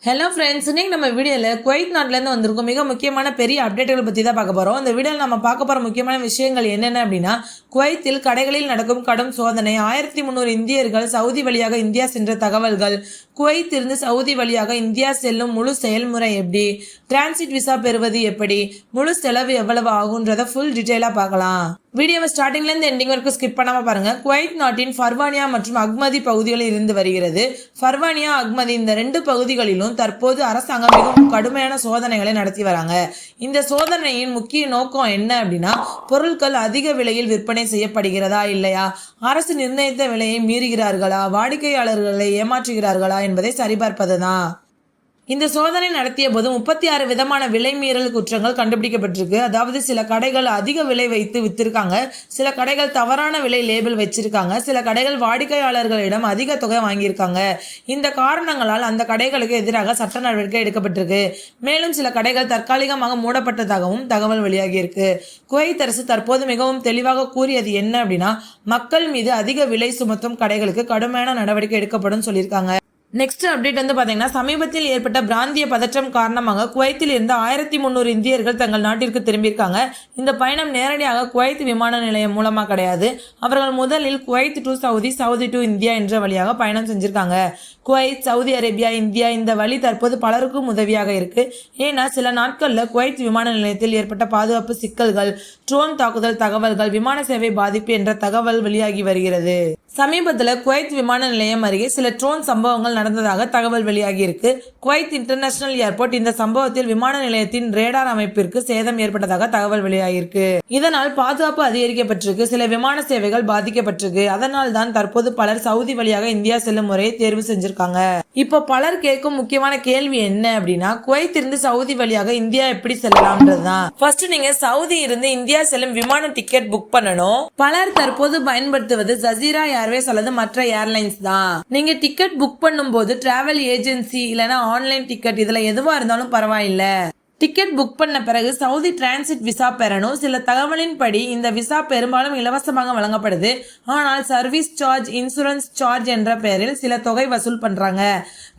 Hello friends, இன்னைக்கு நம்ம வீடியோவில் குவைத் நாட்டிலேருந்து வந்திருக்கோம் மிக முக்கியமான பெரிய அப்டேட்டுகள் பற்றி தான் பார்க்க போகிறோம். இந்த வீடியோவில் நம்ம பார்க்க போகிற முக்கியமான விஷயங்கள் என்னென்ன அப்படின்னா, குவைத்தில் கடைகளில் நடக்கும் கடும் சோதனை, 1300 இந்தியர்கள் சவுதி வழியாக இந்தியா சென்ற தகவல்கள், குவைத்திலிருந்து சவுதி வழியாக இந்தியா செல்லும் முழு செயல்முறை எப்படி, டிரான்சிட் விசா பெறுவது எப்படி, முழு செலவு எவ்வளவு ஆகுன்றதை ஃபுல் டீட்டெயிலாக பார்க்கலாம். வீடியோவை ஸ்டார்டிங்லேருந்து எண்டிங் வரைக்கும் ஸ்கிப் பண்ணாமல் பாருங்கள். குவைத் நாட்டின் ஃபர்வானியா மற்றும் அக்மதி பகுதிகளில் இருந்து வருகிறது. ஃபர்வானியா, அக்மதி இந்த ரெண்டு பகுதிகளிலும் தற்போது அரசாங்கம் மிகவும் கடுமையான சோதனைகளை நடத்தி வராங்க. இந்த சோதனையின் முக்கிய நோக்கம் என்ன அப்படின்னா, பொருட்கள் அதிக விலையில் விற்பனை செய்யப்படுகிறதா இல்லையா, அரசு நிர்ணயித்த விலையை மீறுகிறார்களா, வாடிக்கையாளர்களை ஏமாற்றுகிறார்களா என்பதை சரிபார்ப்பதுதான். இந்த சோதனை நடத்திய போது 36 விதமான விலை மீறல் குற்றங்கள் கண்டுபிடிக்கப்பட்டிருக்கு. அதாவது சில கடைகள் அதிக விலை வைத்து வித்திருக்காங்க, சில கடைகள் தவறான விலை லேபிள் வச்சிருக்காங்க, சில கடைகள் வாடிக்கையாளர்களிடம் அதிக தொகை வாங்கியிருக்காங்க. இந்த காரணங்களால் அந்த கடைகளுக்கு எதிராக சட்ட நடவடிக்கை எடுக்கப்பட்டிருக்கு. மேலும் சில கடைகள் தற்காலிகமாக மூடப்பட்டதாகவும் தகவல் வெளியாகியிருக்கு. குவைத் அரசு தற்போது மிகவும் தெளிவாக கூறியது என்ன அப்படின்னா, மக்கள் மீது அதிக விலை சுமத்தும் கடைகளுக்கு கடுமையான நடவடிக்கை எடுக்கப்படும் சொல்லியிருக்காங்க. நெக்ஸ்ட் அப்டேட் பார்த்தீங்கன்னா, சமீபத்தில் ஏற்பட்ட பிராந்திய பதற்றம் காரணமாக குவைத்தில் இருந்து 1300 இந்தியர்கள் தங்கள் நாட்டிற்கு திரும்பியிருக்காங்க. இந்த பயணம் நேரடியாக குவைத் விமான நிலையம் மூலமாக கிடையாது. அவர்கள் முதலில் Kuwait to Saudi, Saudi to India என்ற வழியாக பயணம் செஞ்சிருக்காங்க. குவைத், சவுதி அரேபியா, இந்தியா இந்த வழி தற்போது பலருக்கும் உதவியாக இருக்கு. ஏன்னா சில நாட்களில் குவைத் விமான நிலையத்தில் ஏற்பட்ட பாதுகாப்பு சிக்கல்கள், ட்ரோன் தாக்குதல் தகவல்கள், விமான சேவை பாதிப்பு என்ற தகவல் வெளியாகி வருகிறது. சமீபத்தில் குவைத் விமான நிலையம் அருகே சில ட்ரோன் சம்பவங்கள் நடந்ததாக தகவல் வெளியாகி இருக்கு. குவைத் இன்டர்நேஷனல் ஏர்போர்ட் இந்த சம்பவத்தில் விமான நிலையத்தின் ரேடார் அமைப்பிற்கு சேதம் ஏற்பட்டதாக தகவல் வெளியாகிருக்கு. இதனால் பாதுகாப்பு அதிகரிக்கப்பட்டிருக்கு, சில விமான சேவைகள் பாதிக்கப்பட்டிருக்கு. அதனால் தான் தற்போது பலர் சவுதி வழியாக இந்தியா செல்லும் முறையை தேர்வு செஞ்சிருக்காங்க. இப்போ பலர் கேட்கும் முக்கியமான கேள்வி என்ன அப்படின்னா, குவைத் இருந்து சவுதி வழியாக இந்தியா எப்படி செல்லலாம்ன்றதுதான். ஃபர்ஸ்ட் நீங்க சவுதி இருந்து இந்தியா செல்லும் விமான டிக்கெட் புக் பண்ணணும். பலர் தற்போது பயன்படுத்துவது ஜசீரா ஏர்வேஸ் அல்லது மற்ற ஏர்லைன்ஸ் தான். நீங்க டிக்கெட் புக் பண்ணும் போது டிராவல் ஏஜென்சி இல்லைன்னா ஆன்லைன் டிக்கெட் இதுல எதுவா இருந்தாலும் பரவாயில்லை. டிக்கெட் புக் பண்ண பிறகு சவுதி டிரான்சிட் விசா பெறணும். சில தகவலின் படி இந்த விசா பெரும்பாலும் இலவசமாக வழங்கப்படுது. ஆனால் சர்வீஸ் சார்ஜ், இன்சூரன்ஸ் சார்ஜ் என்ற பெயரில் சில தொகை வசூல் பண்றாங்க.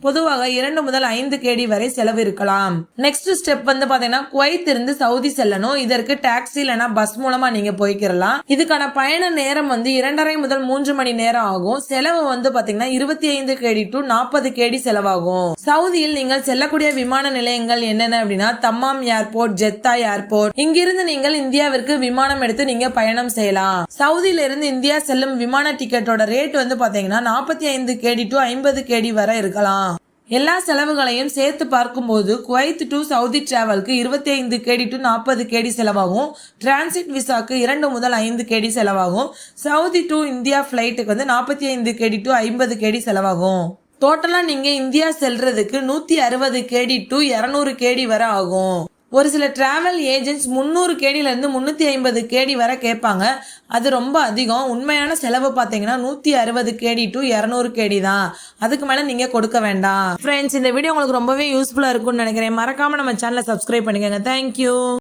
பொதுவாக 2 முதல் 5 கேடி வரை செலவு இருக்கலாம். நெக்ஸ்ட் ஸ்டெப் பாத்தீங்கன்னா, குவைத் இருந்து சவுதி செல்லணும். இதற்கு டாக்ஸி இல்லைன்னா பஸ் மூலமா நீங்க போய்க்கிறலாம். இதுக்கான பயண நேரம் 2.5 முதல் 3 மணி நேரம் ஆகும். செலவு பாத்தீங்கன்னா 25 கேடி டு 40 கேடி செலவாகும். சவுதியில் நீங்கள் செல்லக்கூடிய விமான நிலையங்கள் என்னென்ன அப்படின்னா, தம்மாம் ஏர்போர்ட், ஜெத்தா ஏர்போர்ட். இங்கிருந்து நீங்கள் இந்தியாவிற்கு விமானம் எடுத்து நீங்க பயணம் செய்யலாம். சவுதியில இருந்து இந்தியா செல்லும் விமான டிக்கெட்டோட ரேட் பாத்தீங்கன்னா 45 கேடி டு 50 கேடி வரை இருக்கலாம். எல்லா செலவுகளையும் சேர்த்து பார்க்கும்போது குவைத் டு சவுதி டிராவலுக்கு 25 கேடி டு 40 கேடி செலவாகும். டிரான்சிட் விசாக்கு 2 முதல் 5 கேடி செலவாகும். சவுதி டு இந்தியா பிளைட்டுக்கு 45 கேடி டு 50 கேடி செலவாகும். டோட்டலா நீங்க இந்தியா செல்றதுக்கு 160 கேடி டு 200 கேடி வரை ஆகும். ஒரு சில டிராவல் ஏஜென்ட்ஸ் 300 கேடில இருந்து 350 கேடி வரை கேட்பாங்க. அது ரொம்ப அதிகம். உண்மையான செலவு பாத்தீங்கன்னா 160 கேடி டு 200 கேடி தான். அதுக்கு மேல நீங்க கொடுக்க வேண்டாம். ஃப்ரெண்ட்ஸ், இந்த வீடியோ உங்களுக்கு ரொம்பவே யூஸ்ஃபுல்லா இருக்கும்னு நினைக்கிறேன். மறக்காம நம்ம சேனலை சப்ஸ்கிரைப் பண்ணிக்கோங்க. தேங்க்யூ.